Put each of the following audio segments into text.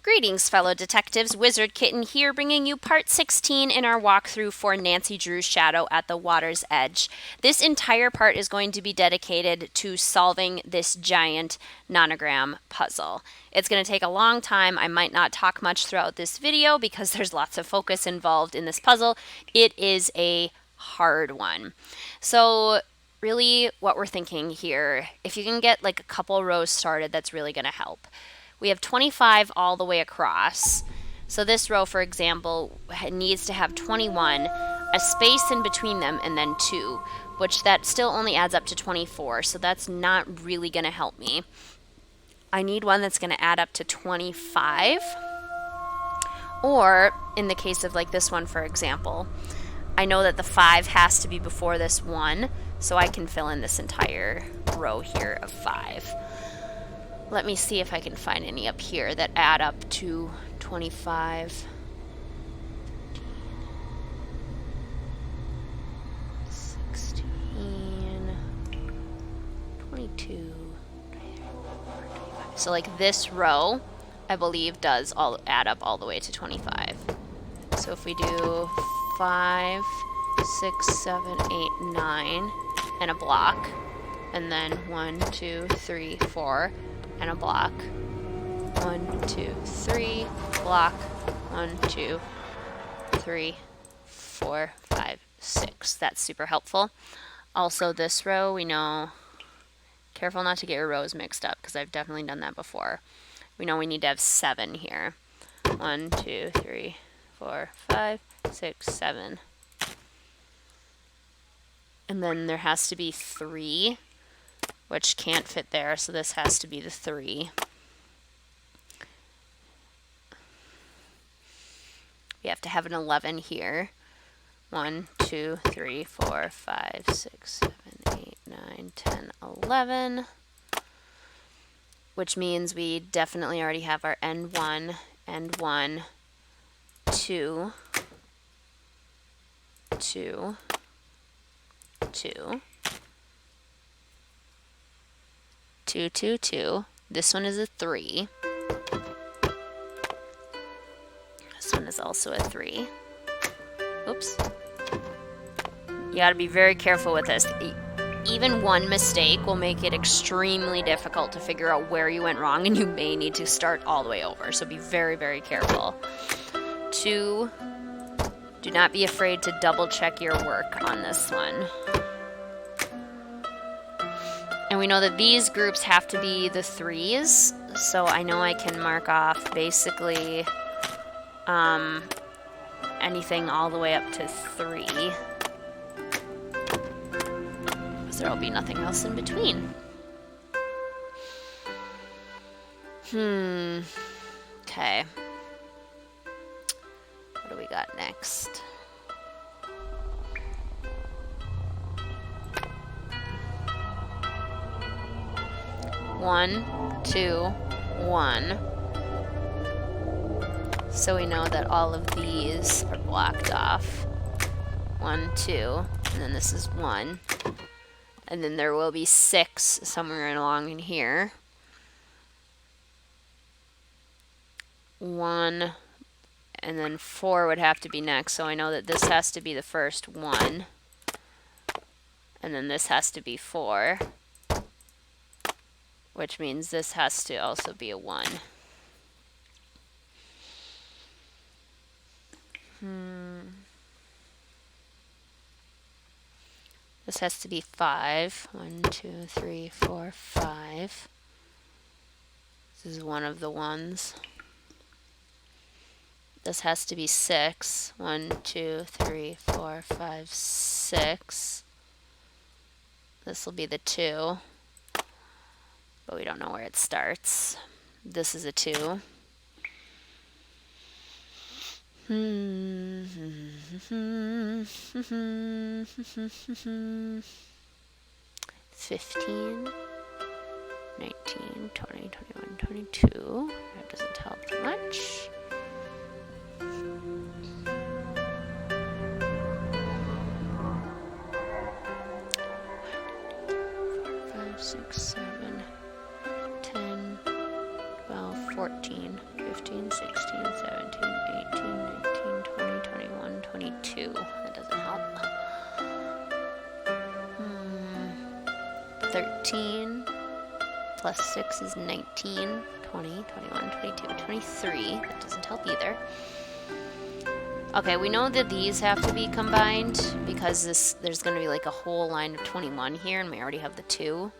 Greetings, fellow detectives. Wizard Kitten here, bringing you part 16 in our walkthrough for Nancy Drew's Shadow at the Water's Edge. This entire part is going to be dedicated to solving this giant nonogram puzzle. It's going to take a long time. I might not talk much throughout this video because there's lots of focus involved in this puzzle. It is a hard one. So really what we're thinking here, if you can get like a couple rows started, that's really going to help. We have 25 all the way across. So this row, for example, needs to have 21, a space in between them, and then 2, which that still only adds up to 24, so that's not really going to help me. I need one that's going to add up to 25. Or, in the case of like this one, for example, I know that the 5 has to be before this 1, so I can fill in this entire row here of 5. Let me see if I can find any up here that add up to 25. 16, 22, 25. So like this row, I believe, does all add up all the way to 25. So if we do 5, 6, 7, 8, 9, and a block, and then 1, 2, 3, 4, and a block. 1, 2, 3, block. 1, 2, 3, 4, 5, 6. That's super helpful. Also, this row, we know, careful not to get your rows mixed up because I've definitely done that before. We know we need to have 7 here. 1, 2, 3, 4, 5, 6, 7. And then there has to be 3. Which can't fit there, so this has to be the 3. We have to have an 11 here. 1, 2, 3, 4, 5, 6, 7, 8, 9, 10, 11. Which means we definitely already have our N1, N1, 2, 2, 2. 2, 2, 2. This one is a 3. This one is also a 3. Oops. You gotta be very careful with this. Even one mistake will make it extremely difficult to figure out where you went wrong, and you may need to start all the way over. So be very, very careful. 2. Do not be afraid to double check your work on this one. And we know that these groups have to be the 3s, so I know I can mark off basically anything all the way up to 3. Because there will be nothing else in between. Okay. What do we got next? 1, 2, 1. So we know that all of these are blocked off. 1, 2, and then this is 1. And then there will be 6 somewhere along in here. 1, and then 4 would have to be next. So I know that this has to be the first 1. And then this has to be 4. Which means this has to also be a 1. This has to be 5. 1, 2, 3, 4, 5. This is one of the ones. This has to be 6. 1, 2, 3, 4, 5, 6. This will be the 2. But we don't know where it starts. This is a 2. 15, 19, 20, 21, 22. That doesn't help too much. 6, 7, 10, 12, 14, 15, 16, 17, 18, 19, 20, 21, 22. That doesn't help. 13 plus 6 is 19, 20, 21, 22, 23. That doesn't help either. Okay, we know that these have to be combined because there's going to be like a whole line of 21 here, and we already have the 2.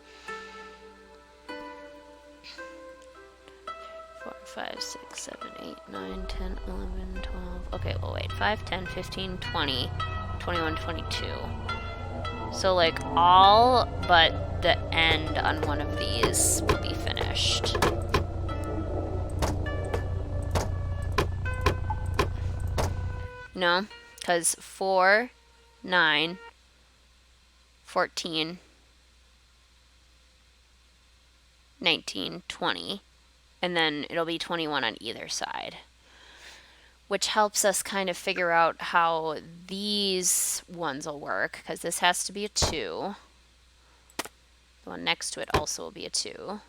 4, 5, 6, 7, 8, 9, 10, 11, 12. Okay, well, wait. 5, 10, 15, 20, 21, 22. So, like, all but the end on one of these will be finished. No, because 4, 9, 14, 19, 20, and then it'll be 21 on either side, which helps us kind of figure out how these ones will work, because this has to be a 2. The one next to it also will be a 2. The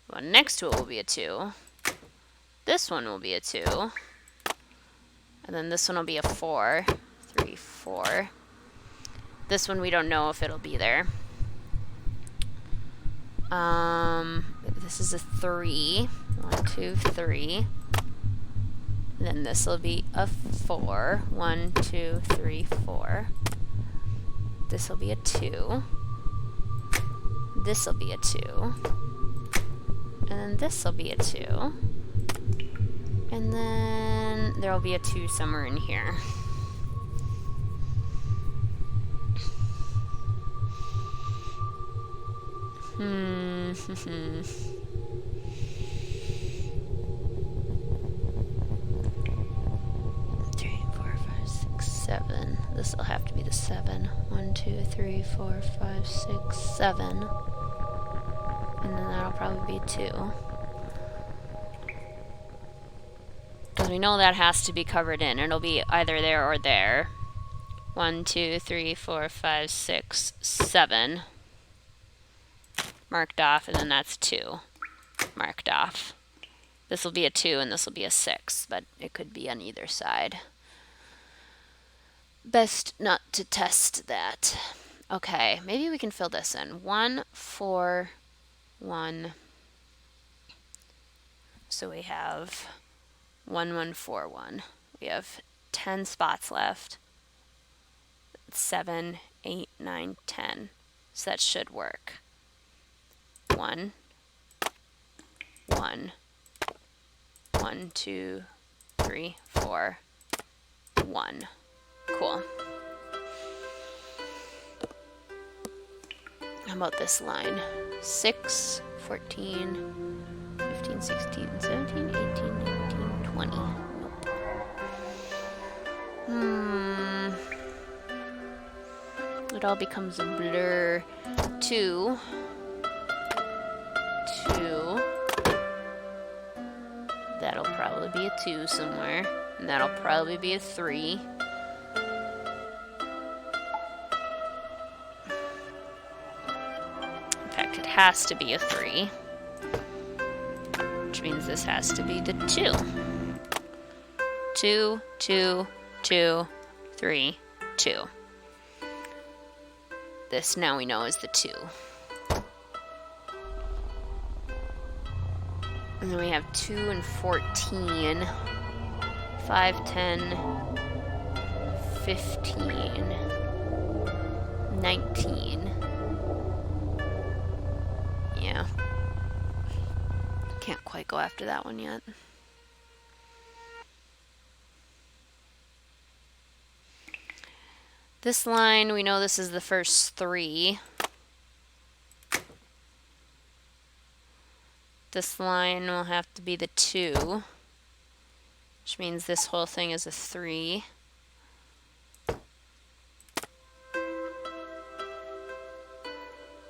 one next to it will be a 2. This one will be a 2. And then this one will be a 4. 3, 4. This one we don't know if it'll be there. This is a 3. 1, 2, 3. And then this will be a 4. 1, 2, 3, 4. This will be a 2. This will be a 2. And then this will be a 2. And then there will be a 2 somewhere in here. Seven. This will have to be the 7. 1, 2, 3, 4, 5, 6, 7. And then that'll probably be 2. Because we know that has to be covered in. It'll be either there or there. 1, 2, 3, 4, 5, 6, 7. Marked off, and then that's 2. Marked off. This will be a 2 and this will be a 6, but it could be on either side. Best not to test that. Okay, maybe we can fill this in. 1, 4, 1. So we have 1, 1, 4, 1. We have 10 spots left. 7, 8, 9, 10. So that should work. 1, 1, 1, 2, 3, 4, 1. Cool. How about this line? 6, 14, 15, 16, 17, 18, 19, 20. Nope. It all becomes a blur. 2. 2. That'll probably be a 2 somewhere. And that'll probably be a 3. It has to be a 3, which means this has to be the 2. 2, 2, 2, 3, 2. This now we know is the 2. And then we have 2 and 14, 5, 10, 15, 19. Yeah. Can't quite go after that one yet. This line, we know this is the first 3. This line will have to be the 2, which means this whole thing is a 3.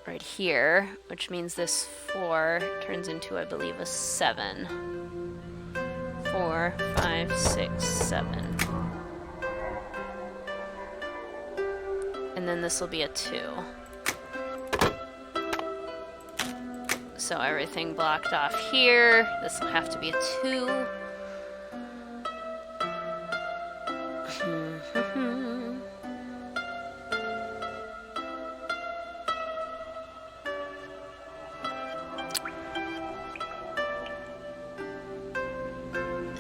Right here, which means this 4 turns into, I believe, a 7. 4, 5, 6, 7. And then this will be a 2. So everything blocked off here. This will have to be a 2.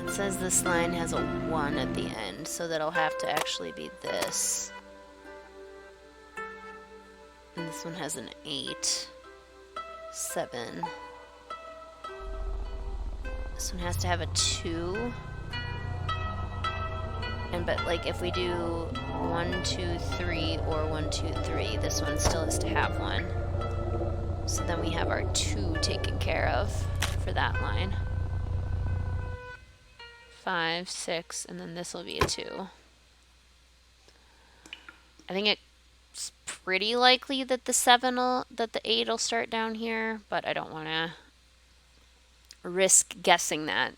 It says this line has a 1 at the end, so that'll have to actually be this. And this one has an 8, 7. This one has to have a 2. But like if we do 1, 2, 3 or 1, 2, 3, this one still has to have 1. So then we have our 2 taken care of for that line. 5, 6, and then this will be a 2. I think it's pretty likely that the 8 will start down here, but I don't want to risk guessing that.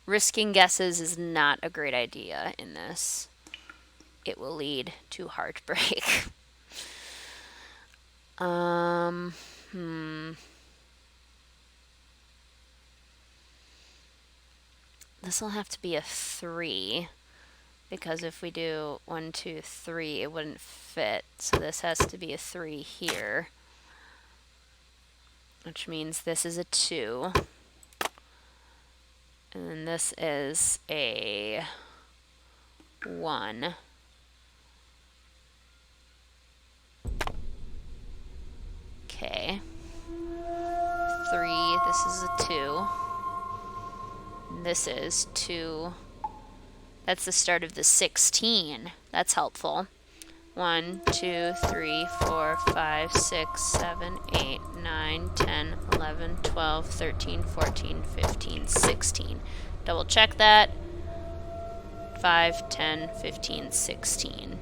Risking guesses is not a great idea in this. It will lead to heartbreak. This will have to be a 3, because if we do 1, 2, 3, it wouldn't fit. So this has to be a 3 here, which means this is a 2. And then this is a 1. Okay. 3, this is a 2. This is 2. That's the start of the 16. That's helpful. 1, 2, 3, 4, 5, 6, 7, 8, 9, 10, 11, 12, 13, 14, 15, 16. Double check that. 5, 10, 15, 16.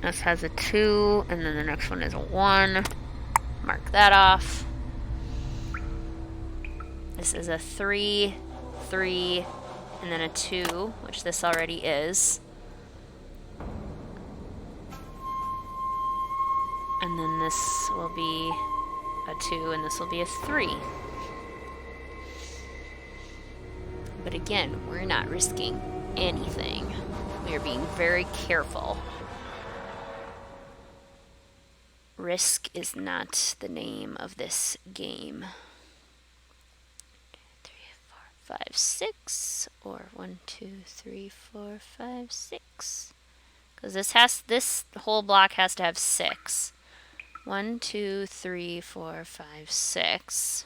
This has a 2, and then the next one is a 1. Mark that off. This is a 3, 3, and then a 2, which this already is. And then this will be a 2, and this will be a 3. But again, we're not risking anything. We are being very careful. Risk is not the name of this game. 3, 4, 5, 6, or 1, 2, 3, 4, 5, 6. Because this whole block has to have 6. 1, 2, 3, 4, 5, 6.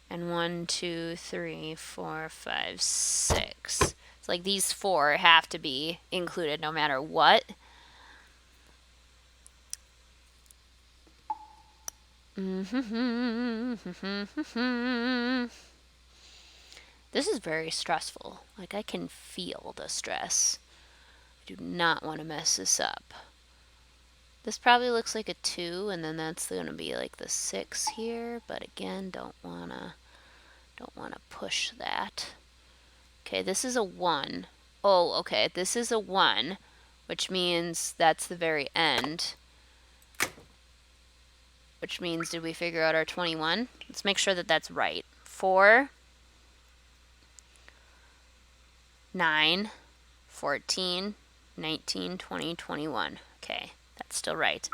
And 1, 2, 3, 4, 5, 6. It's like these 4 have to be included no matter what. This is very stressful. Like, I can feel the stress. I do not want to mess this up. This probably looks like a 2, and then that's going to be like the 6 here. But again, don't wanna push that. Okay, this is a 1. Oh, okay, this is a 1, which means that's the very end. Which means, did we figure out our 21? Let's make sure that that's right. 4, 9, 14, 19, 20, 21. Okay, that's still right.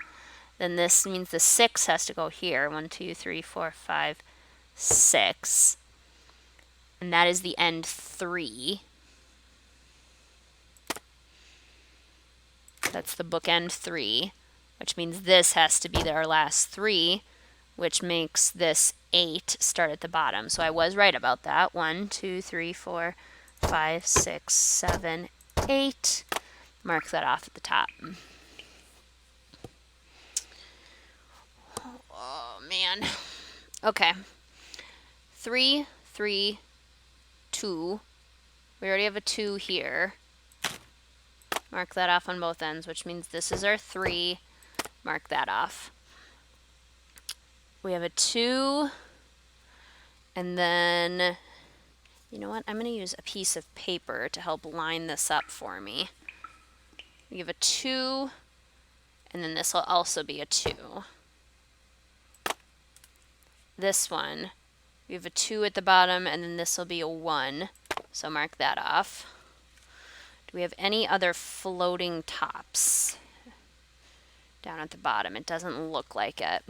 Then this means the 6 has to go here. 1, 2, 3, 4, 5, 6. And that is the end 3. That's the bookend 3. Which means this has to be our last 3, which makes this 8 start at the bottom. So I was right about that. 1, 2, 3, 4, 5, 6, 7, 8. Mark that off at the top. Oh, man. Okay. 3, 3, 2. We already have a 2 here. Mark that off on both ends, which means this is our 3. Mark that off. We have a 2, and then, you know what? I'm going to use a piece of paper to help line this up for me. We have a 2, and then this will also be a 2. This one, we have a 2 at the bottom, and then this will be a 1. So mark that off. Do we have any other floating tops down at the bottom? It doesn't look like it.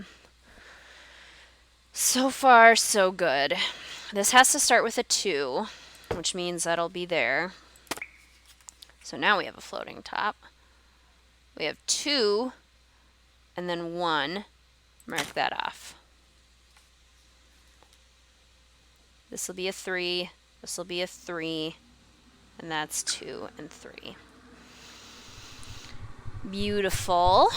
So far, so good. This has to start with a 2, which means that'll be there. So now we have a floating top. We have 2, and then 1. Mark that off. This will be a 3, this will be a 3, and that's 2 and 3. Beautiful.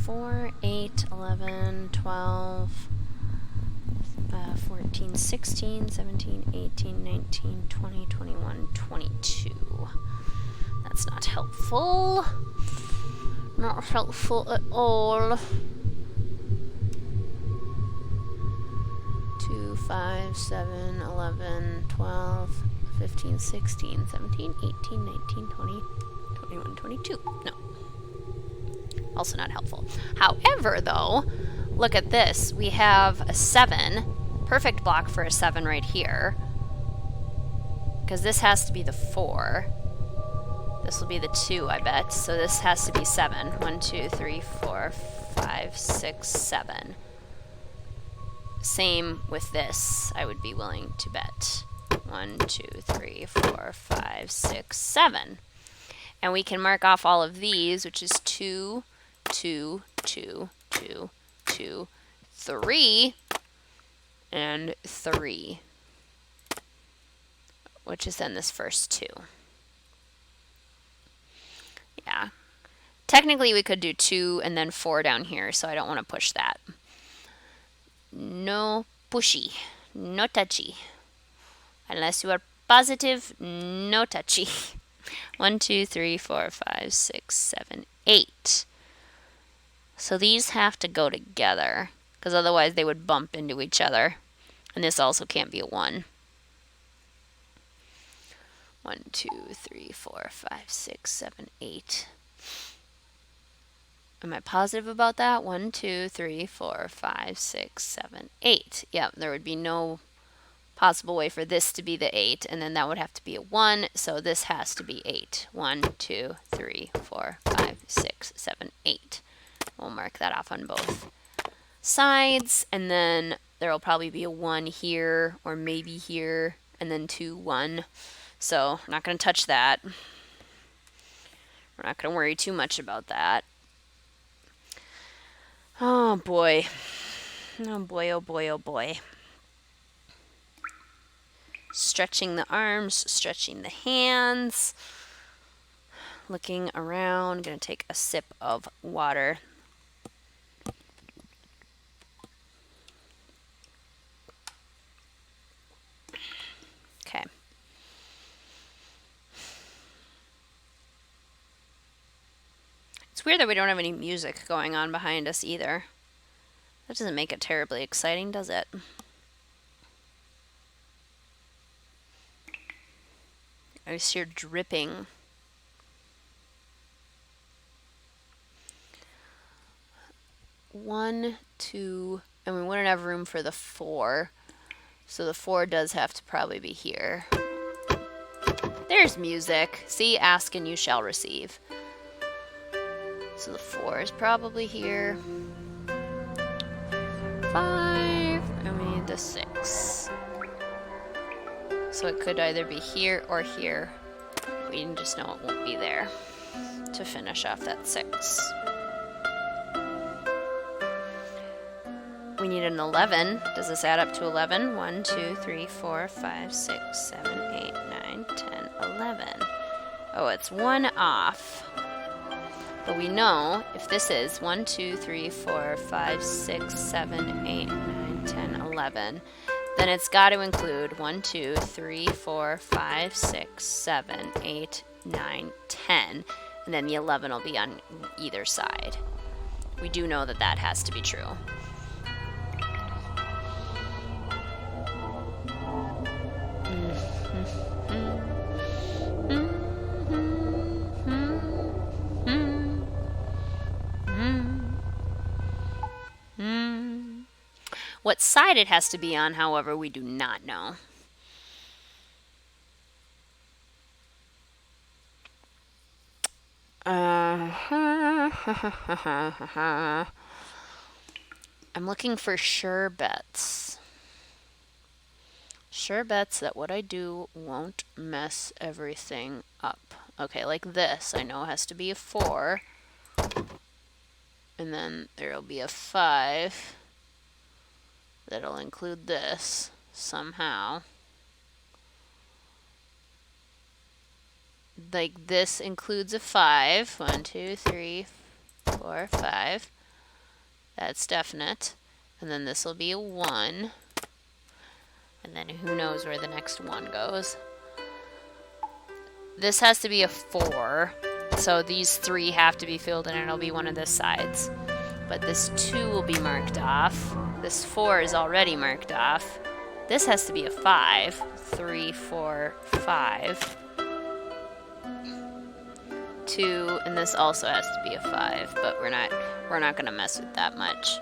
4, 8, 11, 12, 14, 16, 17, 18, 19, 20, 21, 22. That's not helpful. Not helpful at all. 2, 5, 7, 11, 12, 15, 16, 17, 18, 19, 20, 21, 22. No. Also not helpful. However, though, look at this. We have a 7. Perfect block for a 7 right here. Because this has to be the 4. This will be the 2, I bet. So this has to be 7. 1, 2, 3, 4, 5, 6, 7. Same with this, I would be willing to bet. 1, 2, 3, 4, 5, 6, 7. And we can mark off all of these, which is 2, 2, 2, 2, 2, 3, and 3, which is then this first 2. Yeah. Technically, we could do 2 and then 4 down here, so I don't want to push that. No pushy, no touchy. Unless you are positive, no touchy. 1, 2, 3, 4, 5, 6, 7, 8. So these have to go together, because otherwise they would bump into each other. And this also can't be a 1. 1, 2, 3, 4, 5, 6, 7, 8. Am I positive about that? 1, 2, 3, 4, 5, 6, 7, 8. Yeah, there would be no possible way for this to be the 8, and then that would have to be a 1, so this has to be 8. 1, 2, 3, 4, 5, 6, 7, 8. We'll mark that off on both sides, and then there will probably be a 1 here, or maybe here, and then 2, 1. So I'm not going to touch that. We're not going to worry too much about that. Oh boy. Oh boy, oh boy, oh boy. Stretching the arms, stretching the hands. Looking around. Going to take a sip of water. Okay. It's weird that we don't have any music going on behind us either. That doesn't make it terribly exciting, does it? I just hear dripping. One, 2, and we wouldn't have room for the 4. So the 4 does have to probably be here. There's music. See, ask and you shall receive. So the 4 is probably here. 5, and we need the 6. So it could either be here or here. We just know it won't be there to finish off that 6. We need an 11. Does this add up to 11? 1, 2, 3, 4, 5, 6, 7, 8, 9, 10, 11. Oh, it's 1 off. But we know if this is 1, 2, 3, 4, 5, 6, 7, 8, 9, 10, 11, then it's got to include 1, 2, 3, 4, 5, 6, 7, 8, 9, 10, and then the 11 will be on either side. We do know that that has to be true. What side it has to be on, however, we do not know. I'm looking for sure bets. Sure bets that what I do won't mess everything up. Okay, like this. I know it has to be a 4. And then there'll be a 5. That'll include this somehow. Like this includes a 5. 1, 2, 3, 4, 5. That's definite. And then this will be a 1. And then who knows where the next 1 goes. This has to be a 4. So these 3 have to be filled in, and it'll be one of the sides. But this 2 will be marked off. This 4 is already marked off. This has to be a 5. 3, 4, 5. 2, and this also has to be a 5, but we're not gonna mess with that much.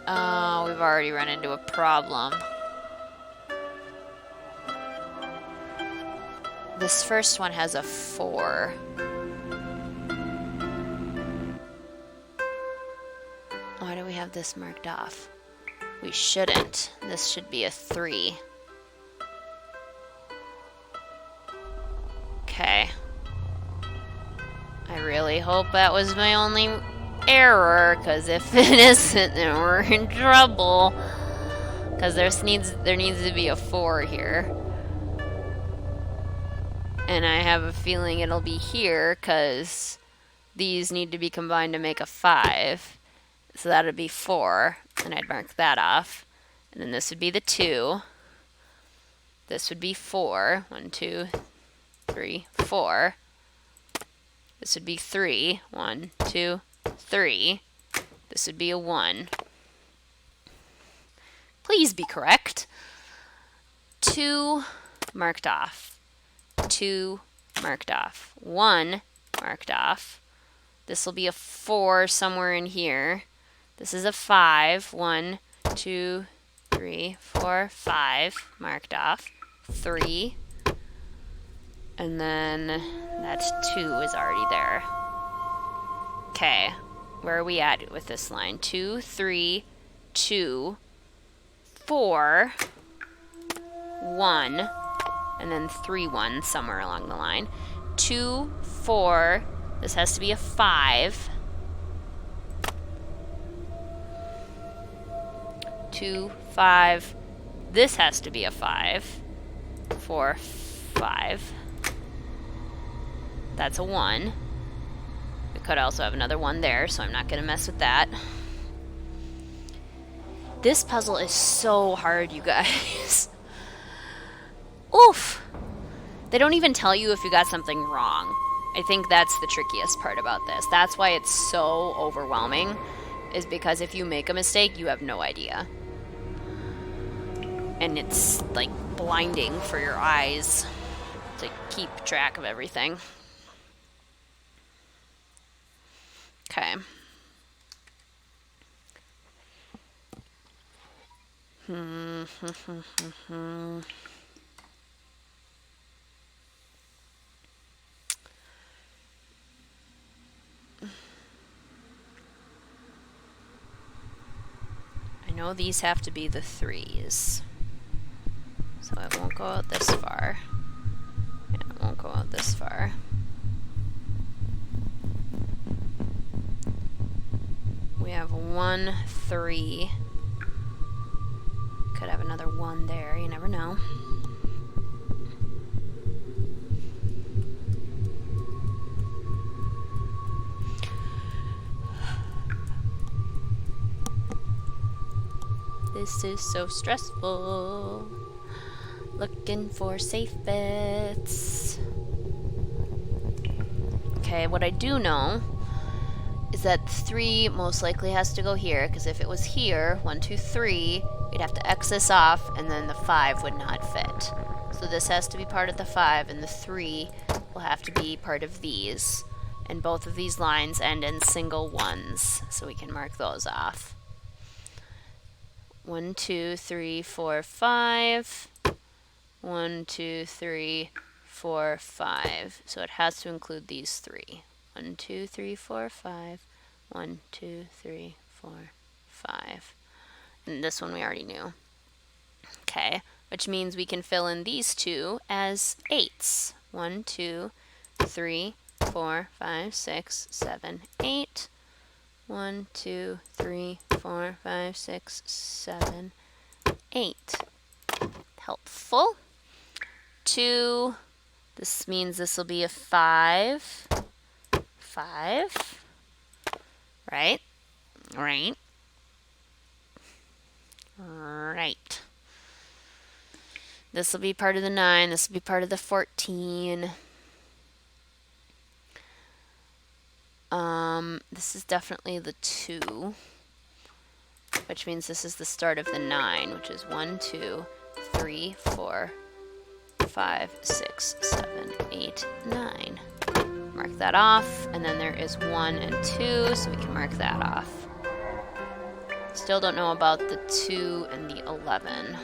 Oh, we've already run into a problem. This first one has a 4. Why do we have this marked off? We shouldn't. This should be a 3. Okay. I really hope that was my only error, because if it isn't, then we're in trouble. Because there needs to be a 4 here. And I have a feeling it'll be here, because these need to be combined to make a 5. So that would be 4, and I'd mark that off. And then this would be the 2. This would be 4. 1, 2, 3, 4. This would be 3. 1, 2, 3. This would be a 1. Please be correct. 2 marked off. 2 marked off. 1 marked off. This will be a 4 somewhere in here. This is a 5. 1, 2, 3, 4, 5 marked off. 3. And then that 2 is already there. Okay, where are we at with this line? 2, 3, 2, 4, 1, and then 3, 1 somewhere along the line. 2, 4, this has to be a 5. 2, 5, this has to be a 5. 4, 5. That's a 1. We could also have another 1 there, so I'm not going to mess with that. This puzzle is so hard, you guys. Oof! They don't even tell you if you got something wrong. I think that's the trickiest part about this. That's why it's so overwhelming, is because if you make a mistake, you have no idea. And it's like blinding for your eyes to keep track of everything. Okay. I know these have to be the 3s. So it won't go out this far. Yeah, it won't go out this far. We have 1, 3. Could have another 1 there, you never know. This is so stressful. Looking for safe bets. Okay, what I do know is that 3 most likely has to go here, because if it was here, 1, 2, 3, we'd have to X this off, and then the 5 would not fit. So this has to be part of the 5, and the 3 will have to be part of these. And both of these lines end in single ones, so we can mark those off. 1, 2, 3, 4, 5. 1, 2, 3, 4, 5. So it has to include these three. 1, 2, 3, 4, 5. 1, 2, 3, 4, 5. And this one we already knew. Okay, which means we can fill in these two as 8s. 1, 2, 3, 4, 5, 6, 7, 8. 1, 2, 3, 4, 5, 6, 7, 8. Helpful. 2. This means this will be a 5. 5. Right? Right. Right. This will be part of the 9. This will be part of the 14. This is definitely the 2, which means this is the start of the 9, which is 1, 2, 3, 4, 5, 6, 7, 8, 9. Mark that off, and then there is 1 and 2, so we can mark that off. Still don't know about the 2 and the 11.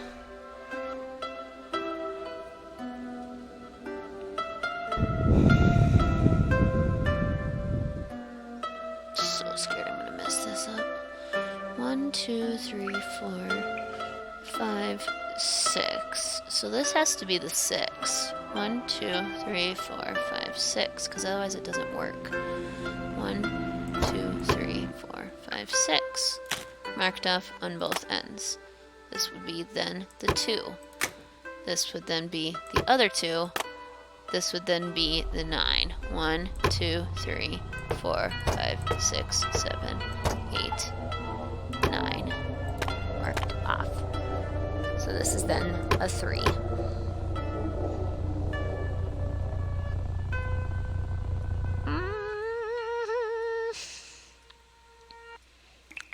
So scared I'm gonna mess this up. 1, 2, 3, 4, 5, 6. So this has to be the 6. 1, 2, 3, 4, 5, 6, because otherwise it doesn't work. 1, 2, 3, 4, 5, 6. Marked off on both ends. This would be then the 2. This would then be the other 2. This would then be the 9. 1, 2, 3, 4, 5, 6, 7, 8, 9. Marked off. So this is then a 3.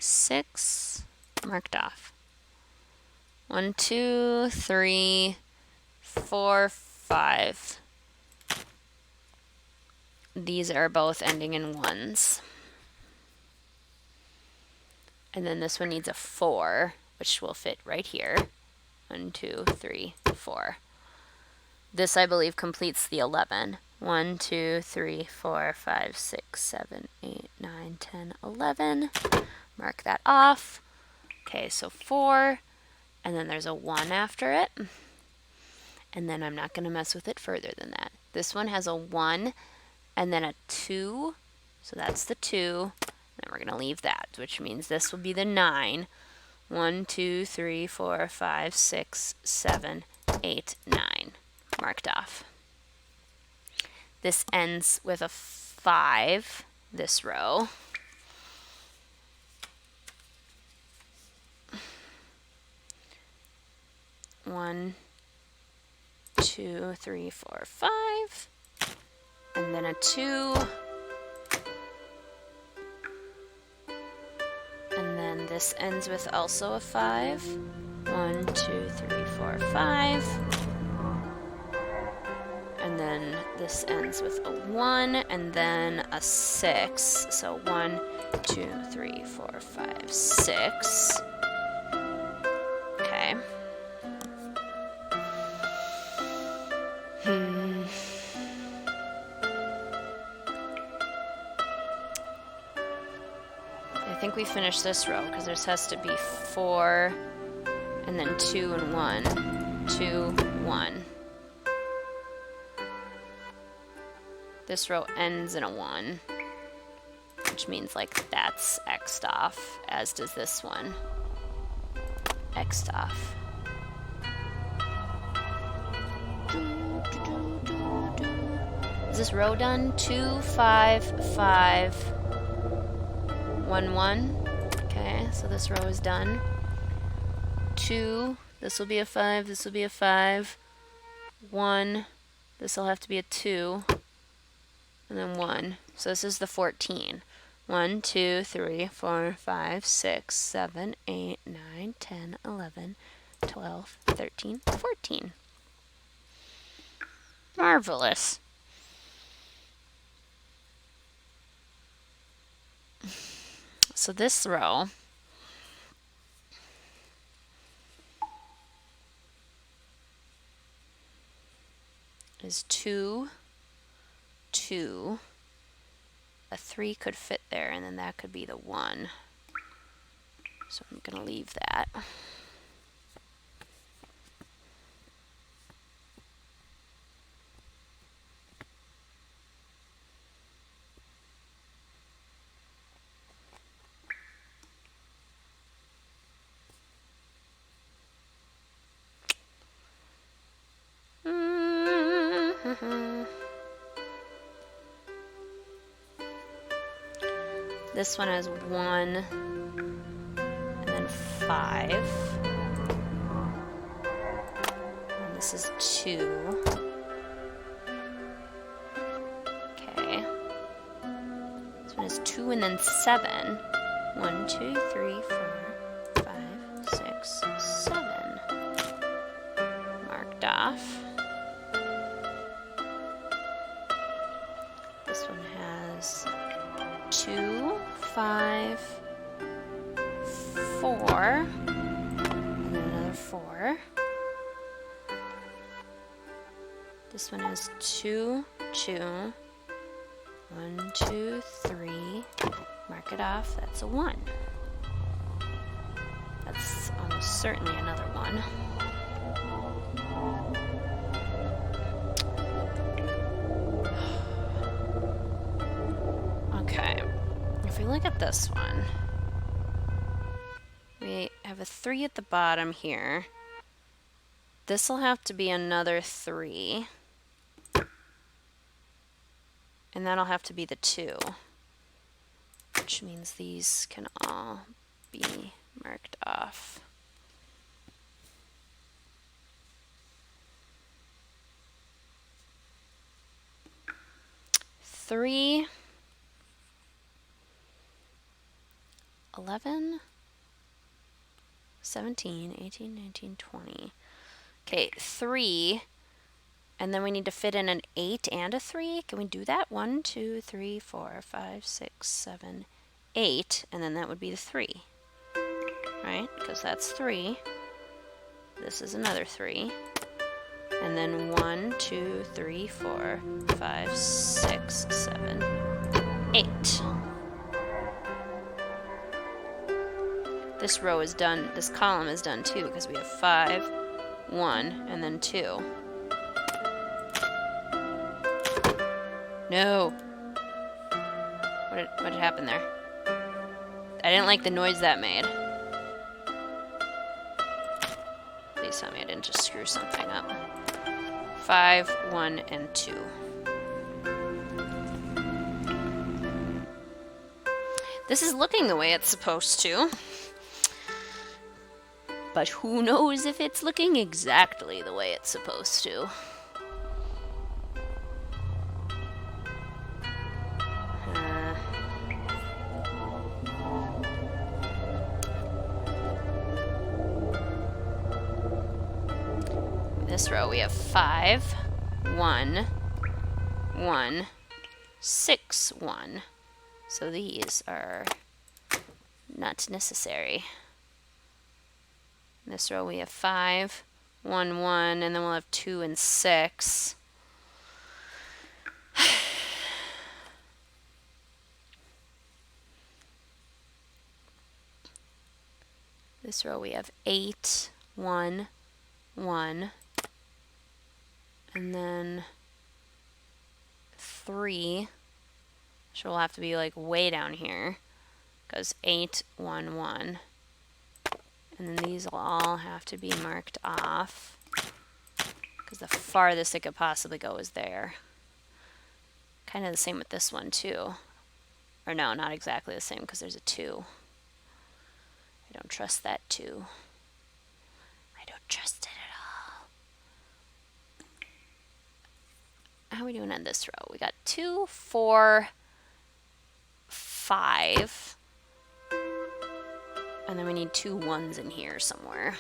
Six, marked off. 1, 2, 3, 4, 5. These are both ending in 1s. And then this one needs a 4, which will fit right here. 1, 2, 3, 4. This, I believe, completes the 11. 1, 2, 3, 4, 5, 6, 7, 8, 9, 10, 11. Mark that off. Okay, so 4, and then there's a 1 after it. And then I'm not going to mess with it further than that. This one has a 1 and then a 2, so that's the 2. And we're going to leave that, which means this will be the 9. 1, 2, 3, 4, 5, 6, 7, 8, 9. Marked off. This ends with a 5, this row. One, 2, 3, 4, 5, and then a 2, and then this ends with also a 5. 1, 2, 3, 4, 5, and then this ends with a 1, and then a 6. So 1, 2, 3, 4, 5, 6. Okay. I think we finished this row because there has to be 4 and then 2 and 1. 2, 1. This row ends in a 1, which means like that's X'd off, as does this one. X'd off. Is this row done? 2, 5, 5, 1, 1. Okay, so this row is done. 2, this will be a 5, this will be a 5. 1, this will have to be a 2. And then 1. So this is the 14. 1, 2, 3, 4, 5, 6, 7, 8, 9, 10, 11, 12, 13, 14. Marvelous. So this row is 2, 2. A 3 could fit there, and then that could be the 1. So I'm going to leave that. This one has 1 and then 5. And this is 2. Okay. This one is 2 and then 7. 1, 2, 3, 4, 5, 6, 7. Marked off. This one has 2, 5, 4, and then another 4. This one has 2, 2, 1, 2, 3. Mark it off. That's a 1. That's almost certainly another 1. Okay, if we look at this one, we have a 3 at the bottom here. This will have to be another 3. And that'll have to be the 2. Which means these can all be marked off. Three, 11, 17, 18, 19, 20. Okay, 3, and then we need to fit in an 8 and a 3. Can we do that? 1, 2, 3, 4, 5, 6, 7, 8, and then that would be the 3, right? Because that's 3. This is another 3. And then 1, 2, 3, 4, 5, 6, 7, 8. This row is done, this column is done too, because we have 5, 1, and then 2. No! What happened there? I didn't like the noise that made. Please tell me I didn't just screw something up. 5, 1, and 2. This is looking the way it's supposed to. But who knows if it's looking exactly the way it's supposed to. This row we have 5, 1, 1, 6, 1. So these are not necessary. In this row we have 5, 1, 1, and then we'll have 2 and 6. This row we have 8, 1, 1. And then 3, which will have to be like way down here, because 8, 1, 1. And then these will all have to be marked off, because the farthest it could possibly go is there. Kind of the same with this one too. Or no, not exactly the same, because there's a 2. I don't trust that 2. I don't trust it at all. How are we doing on this row? We got 2, 4, 5. And then we need 2 1s in here somewhere.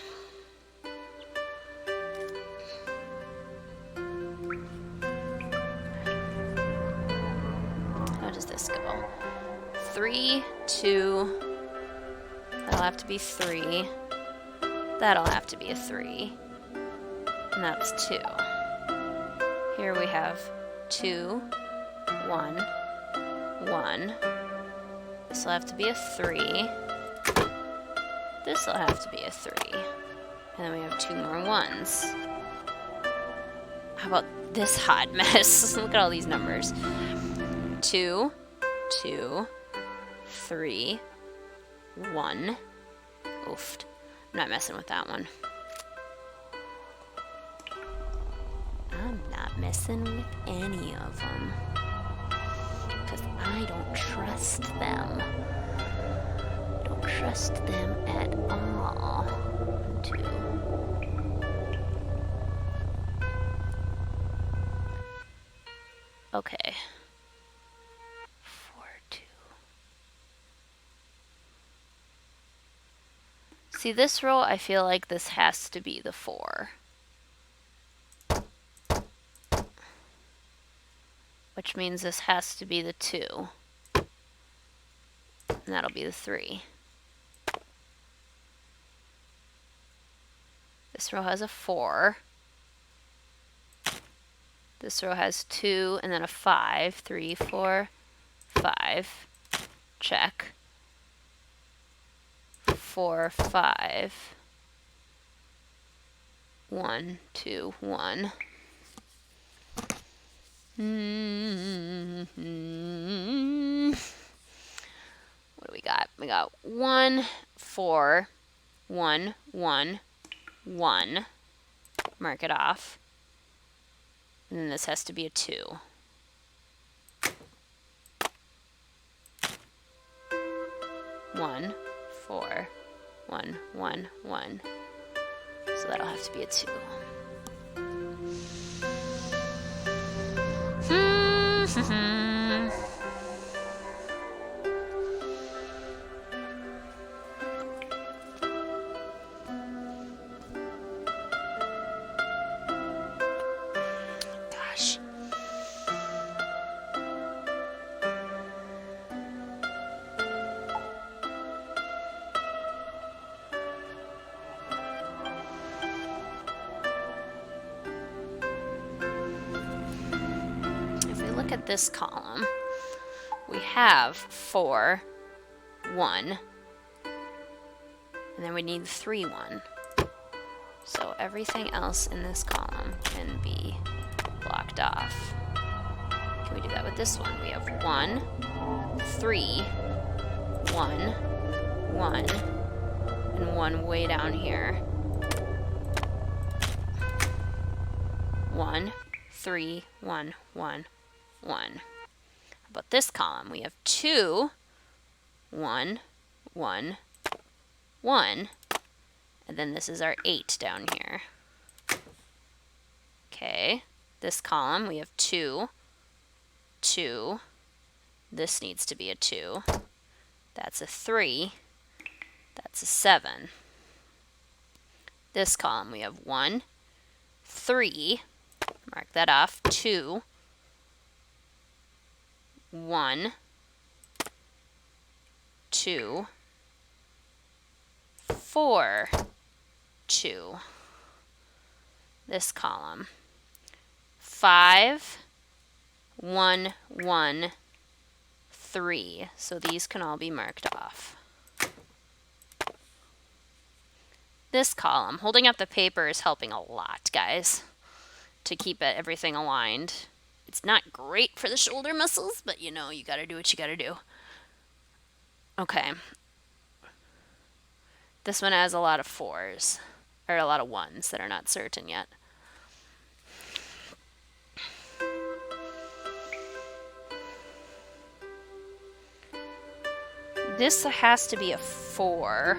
How does this go? 3, 2, that'll have to be 3. That'll have to be a 3. And that's 2. Here we have 2, 1, 1. This will have to be a 3. This will have to be a 3. And then we have 2 more 1s. How about this hot mess? Look at all these numbers. 2, 2, 3, 1. Oofed. I'm not messing with that one. I'm not messing with any of them. Because I don't trust them. Don't trust them at all. 2. Okay. 4, 2. See, this row, I feel like this has to be the 4. Which means this has to be the 2. And that'll be the 3. This row has a 4. This row has 2 and then a 5. 3, 4, 5. Check. 4, 5. 1, 2, 1. What do we got? We got 1, 4, 1, 1, 1. Mark it off. And then this has to be a 2. 1, 4, 1, 1, 1. So that'll have to be a 2. Gosh. Look at this column. We have 4, 1, and then we need 3, 1. So everything else in this column can be blocked off. Can we do that with this one? We have 1, 3, 1, 1, and 1 way down here. 1, 3, 1, 1. 1. How about this column? We have 2, 1, 1, 1, and then this is our 8 down here. Okay, this column we have 2, 2, this needs to be a 2, that's a 3, that's a 7. This column we have 1, 3, mark that off, 2, 1, 2, 4, 2. This column, 5, 1, 1, 3. So these can all be marked off. This column, holding up the paper is helping a lot, guys, to keep everything aligned. It's not great for the shoulder muscles, but you know, you gotta do what you gotta do. Okay. This one has a lot of 4s, or a lot of 1s that are not certain yet. This has to be a 4.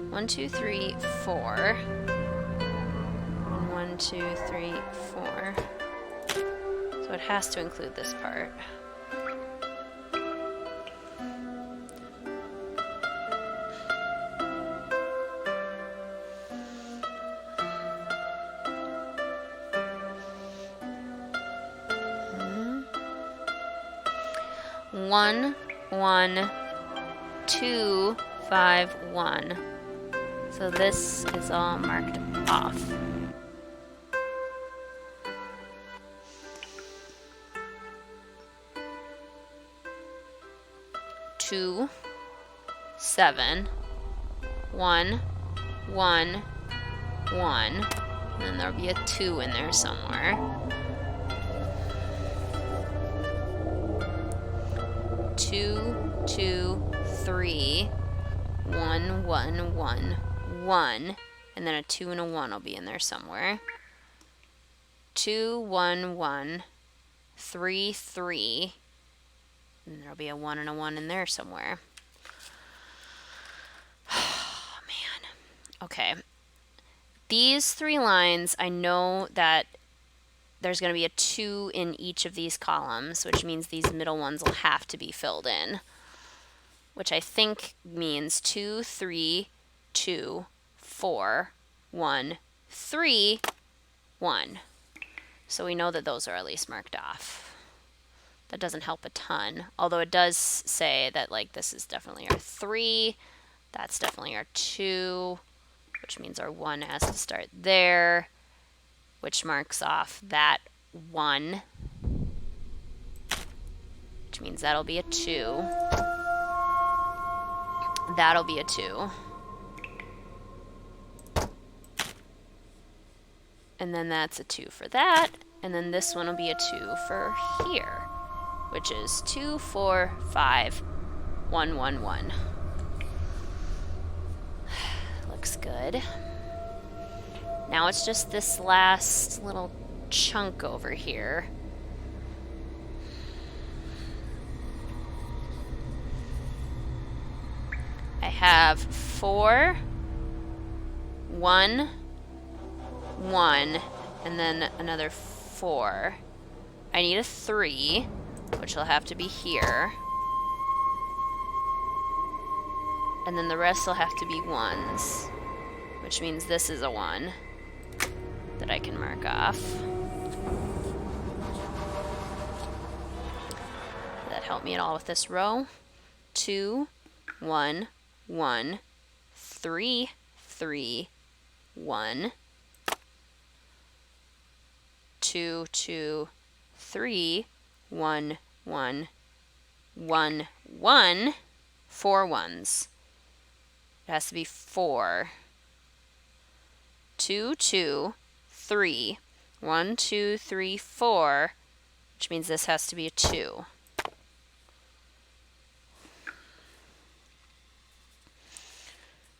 1, 2, 3, 4. 1, 2, 3, 4. So it has to include this part. One, 1, 2, 5, 1. So this is all marked off. Two, 7, 1, 1, 1, and then there'll be a 2 in there somewhere. 2, 2, 3, 1, 1, 1, 1, and then a 2 and a 1 will be in there somewhere. 2, 1, 1, 3, 3, and there'll be a 1 and a 1 in there somewhere. Oh, man. Okay. These 3 lines, I know that there's going to be a 2 in each of these columns, which means these middle ones will have to be filled in, which I think means 2, 3, 2, 4, 1, 3, 1. So we know that those are at least marked off. That doesn't help a ton, although it does say that like this is definitely our 3, that's definitely our 2, which means our 1 has to start there, which marks off that 1, which means that'll be a 2. That'll be a 2. And then that's a 2 for that, and then this one will be a 2 for here, which is 2, 4, 5, 1, 1, 1. Looks good. Now it's just this last little chunk over here. I have 4, 1, 1, and then another 4. I need a 3, which will have to be here. And then the rest will have to be 1s, which means this is a 1 that I can mark off. Did that help me at all with this row? 2, 1, 1, 3, 3, 1, 2, 2, 3, 1, 1, 1, 1, 4 1s. It has to be 4. 2, 2, 3, 1, 2, 3, 4, which means this has to be a 2.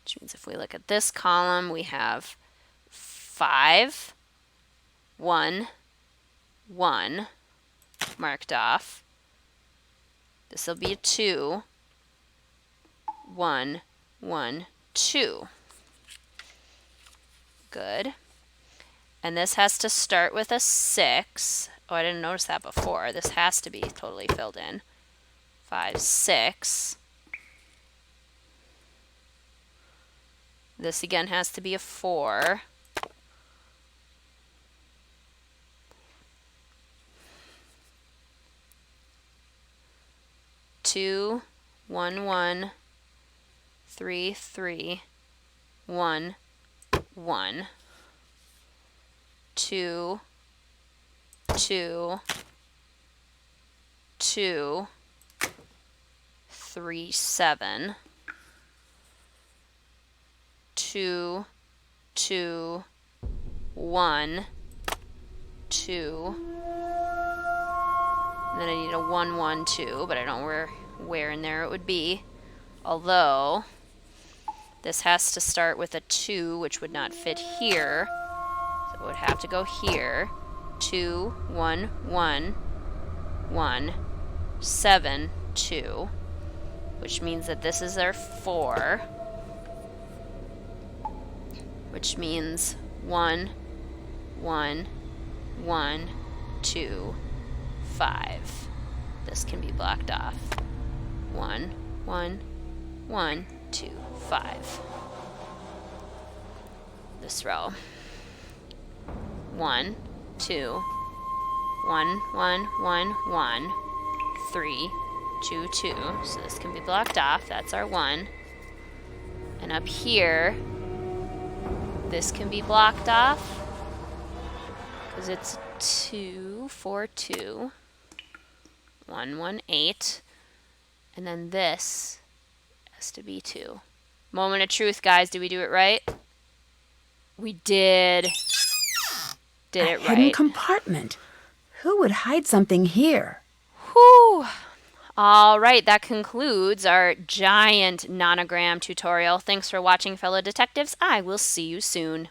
Which means if we look at this column, we have 5, 1, 1 marked off. This will be a 2, 1, 1, 2. Good. And this has to start with a 6. Oh, I didn't notice that before. This has to be totally filled in. 5, 6. This again has to be a 4. Two, 1, 1, 3, 3, 1, 1, 2, 2, 2, 3, 7, 2, 2, 1, 2, and then I need a 1, 1, 2, but I don't know where in there it would be. Although, this has to start with a 2, which would not fit here. So it would have to go here. 2, 1, 1, 1, 7, 2, which means that this is our 4, which means 1, 1, 1, 2, 5. This can be blocked off. 1, 1, 1, 2, 5. This row. 1, 2, 1, 1, 1, 1, 3, 2, 2. So this can be blocked off. That's our 1. And up here, this can be blocked off. Because it's 2, 4, 2, 1, 1, 8. And then this has to be 2. Moment of truth, guys. Did we do it right? We did. Did it right. A hidden compartment. Who would hide something here? Whew. All right, that concludes our giant nonogram tutorial. Thanks for watching, fellow detectives. I will see you soon.